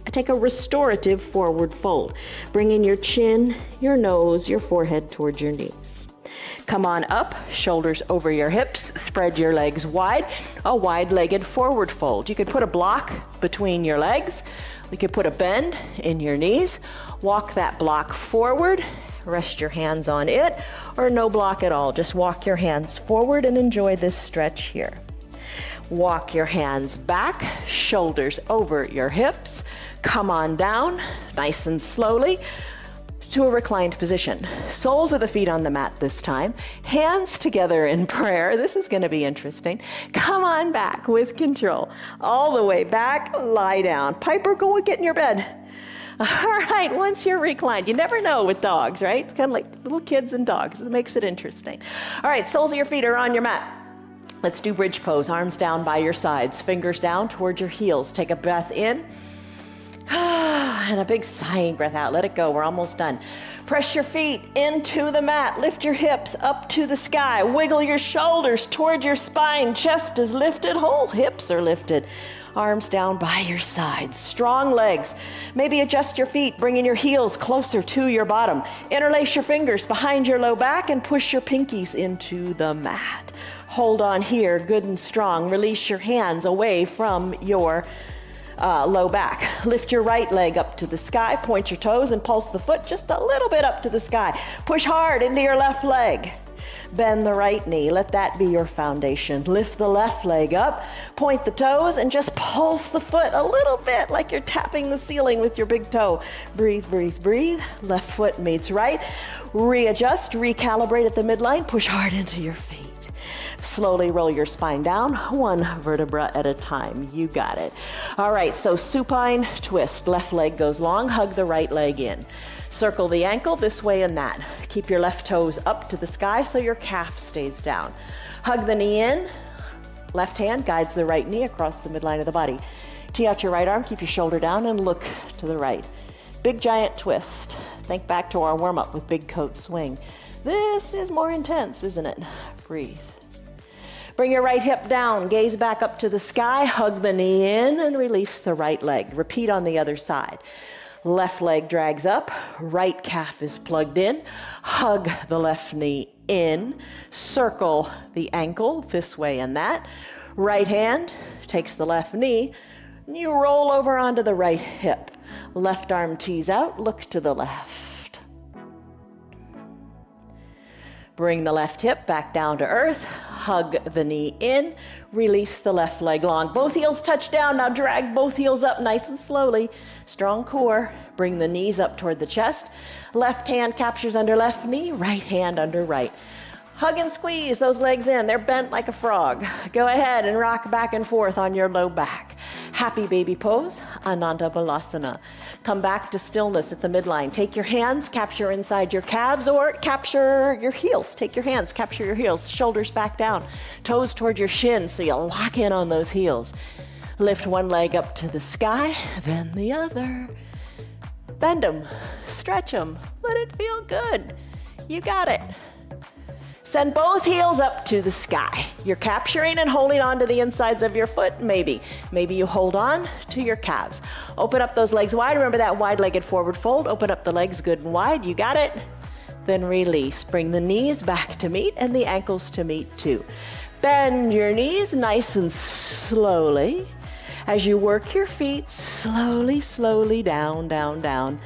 Take a restorative forward fold, bringing your chin, your nose, your forehead towards your knees. Come on up, shoulders over your hips, spread your legs wide, a wide-legged forward fold. You could put a block between your legs. You could put a bend in your knees. Walk that block forward, rest your hands on it, or no block at all. Just walk your hands forward and enjoy this stretch here. Walk your hands back, shoulders over your hips. Come on down, nice and slowly, to a reclined position. Soles of the feet on the mat this time. Hands together in prayer. This is going to be interesting. Come on back with control. All the way back, lie down. Piper, go and get in your bed. All right, once you're reclined, you never know with dogs, right? It's kind of like little kids and dogs. It makes it interesting. All right, soles of your feet are on your mat. Let's do bridge pose. Arms down by your sides, fingers down towards your heels. Take a breath in. And a big sighing breath out. Let it go. We're almost done. Press your feet into the mat. Lift your hips up to the sky. Wiggle your shoulders toward your spine. Chest is lifted. Whole hips are lifted. Arms down by your sides. Strong legs. Maybe adjust your feet, bringing your heels closer to your bottom. Interlace your fingers behind your low back and push your pinkies into the mat. Hold on here, good and strong. Release your hands away from your low back. Lift your right leg up to the sky, point your toes and pulse the foot just a little bit up to the sky. Push hard into your left leg. Bend the right knee, let that be your foundation. Lift the left leg up, point the toes and just pulse the foot a little bit like you're tapping the ceiling with your big toe. Breathe, breathe, breathe. Left foot meets right. Readjust, recalibrate at the midline, push hard into your feet. Slowly roll your spine down, one vertebra at a time. You got it. All right, so supine twist. Left leg goes long, hug the right leg in. Circle the ankle this way and that. Keep your left toes up to the sky so your calf stays down. Hug the knee in. Left hand guides the right knee across the midline of the body. Tee out your right arm, keep your shoulder down and look to the right. Big giant twist. Think back to our warm-up with big coat swing. This is more intense, isn't it? Breathe. Bring your right hip down, gaze back up to the sky, hug the knee in, and release the right leg. Repeat on the other side. Left leg drags up, right calf is plugged in. Hug the left knee in, circle the ankle this way and that. Right hand takes the left knee, and you roll over onto the right hip. Left arm tees out, look to the left. Bring the left hip back down to earth, hug the knee in, release the left leg long. Both heels touch down, now drag both heels up nice and slowly. Strong core, bring the knees up toward the chest. Left hand captures under left knee, right hand under right. Hug and squeeze those legs in, they're bent like a frog. Go ahead and rock back and forth on your low back. Happy baby pose, Ananda Balasana. Come back to stillness at the midline. Take your hands, capture inside your calves, or capture your heels. Take your hands, capture your heels, shoulders back down, toes toward your shins so you lock in on those heels. Lift one leg up to the sky, then the other. Bend them, stretch them, let it feel good. You got it. Send both heels up to the sky. You're capturing and holding on to the insides of your foot, maybe. Maybe you hold on to your calves. Open up those legs wide. Remember that wide-legged forward fold. Open up the legs good and wide. You got it. Then release. Bring the knees back to meet and the ankles to meet too. Bend your knees nice and slowly. As you work your feet slowly, slowly down, down, down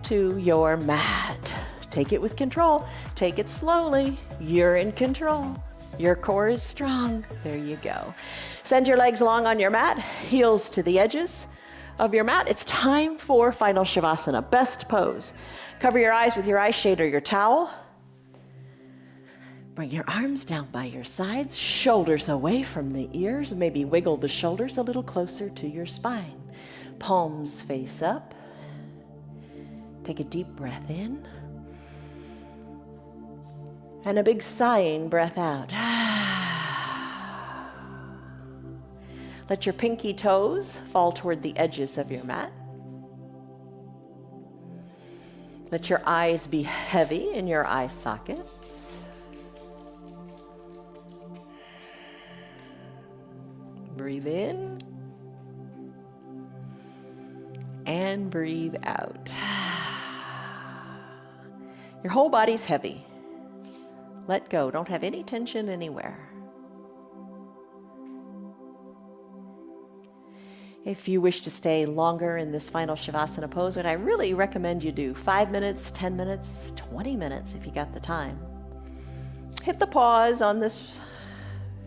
to your mat. Take it with control. Take it slowly. You're in control. Your core is strong. There you go. Send your legs long on your mat, heels to the edges of your mat. It's time for final Shavasana, best pose. Cover your eyes with your eye shade or your towel. Bring your arms down by your sides, shoulders away from the ears. Maybe wiggle the shoulders a little closer to your spine. Palms face up. Take a deep breath in. And a big sighing breath out. Let your pinky toes fall toward the edges of your mat. Let your eyes be heavy in your eye sockets. Breathe in and breathe out. Your whole body's heavy. Let go. Don't have any tension anywhere. If you wish to stay longer in this final Shavasana pose, what I really recommend you do, 5 minutes, 10 minutes, 20 minutes if you got the time. Hit the pause on this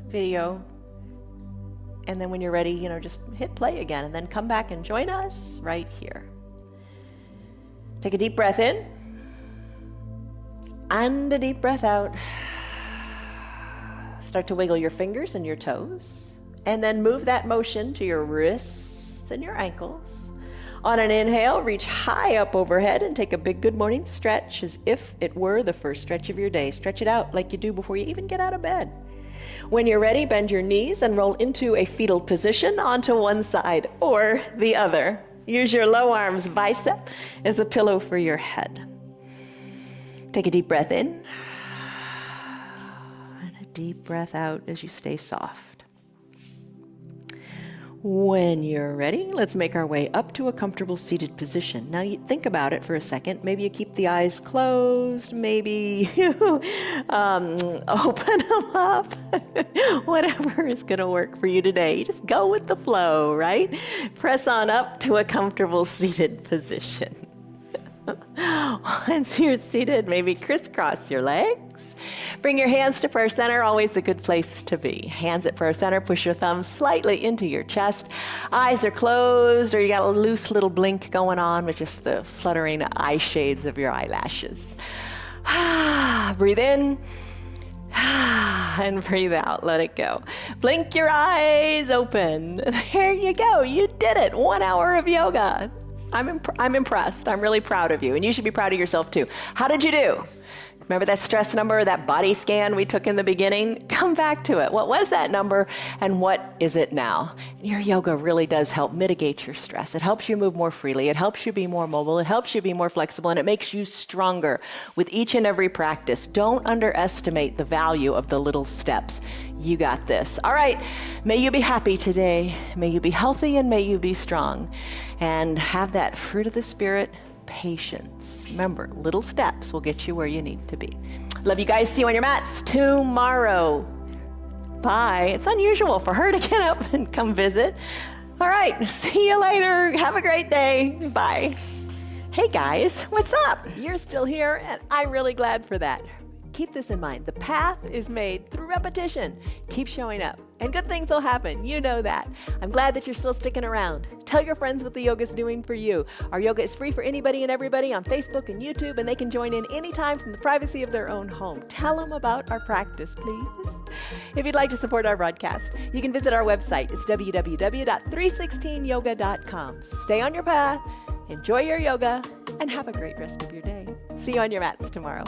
video, and then when you're ready, just hit play again, and then come back and join us right here. Take a deep breath in. And a deep breath out. Start to wiggle your fingers and your toes. And then move that motion to your wrists and your ankles. On an inhale, reach high up overhead and take a big good morning stretch as if it were the first stretch of your day. Stretch it out like you do before you even get out of bed. When you're ready, bend your knees and roll into a fetal position onto one side or the other. Use your low arms bicep as a pillow for your head. Take a deep breath in and a deep breath out as you stay soft. When you're ready, let's make our way up to a comfortable seated position. Now you think about it for a second. Maybe you keep the eyes closed. Maybe you open them up. Whatever is going to work for you today. You just go with the flow, right? Press on up to a comfortable seated position. Once you're seated, maybe crisscross your legs. Bring your hands to prayer center, always a good place to be. Hands at prayer center, push your thumbs slightly into your chest. Eyes are closed, or you got a loose little blink going on with just the fluttering eye shades of your eyelashes. Breathe in. And breathe out, let it go. Blink your eyes open. There you go, you did it. 1 hour of yoga. I'm impressed. I'm really proud of you, and you should be proud of yourself too. How did you do? Remember that stress number, that body scan we took in the beginning? Come back to it. What was that number and what is it now? Your yoga really does help mitigate your stress. It helps you move more freely. It helps you be more mobile. It helps you be more flexible, and it makes you stronger with each and every practice. Don't underestimate the value of the little steps. You got this. All right. May you be happy today. May you be healthy, and may you be strong. And have that fruit of the Spirit, patience. Remember, little steps will get you where you need to be. Love you guys. See you on your mats tomorrow. Bye. It's unusual for her to get up and come visit. All right. See you later. Have a great day. Bye. Hey guys, what's up? You're still here, and I'm really glad for that. Keep this in mind. The path is made through repetition. Keep showing up, and good things will happen. You know that. I'm glad that you're still sticking around. Tell your friends what the yoga's doing for you. Our yoga is free for anybody and everybody on Facebook and YouTube, and they can join in anytime from the privacy of their own home. Tell them about our practice, please. If you'd like to support our broadcast, you can visit our website. It's www.316yoga.com. Stay on your path, enjoy your yoga, and have a great rest of your day. See you on your mats tomorrow.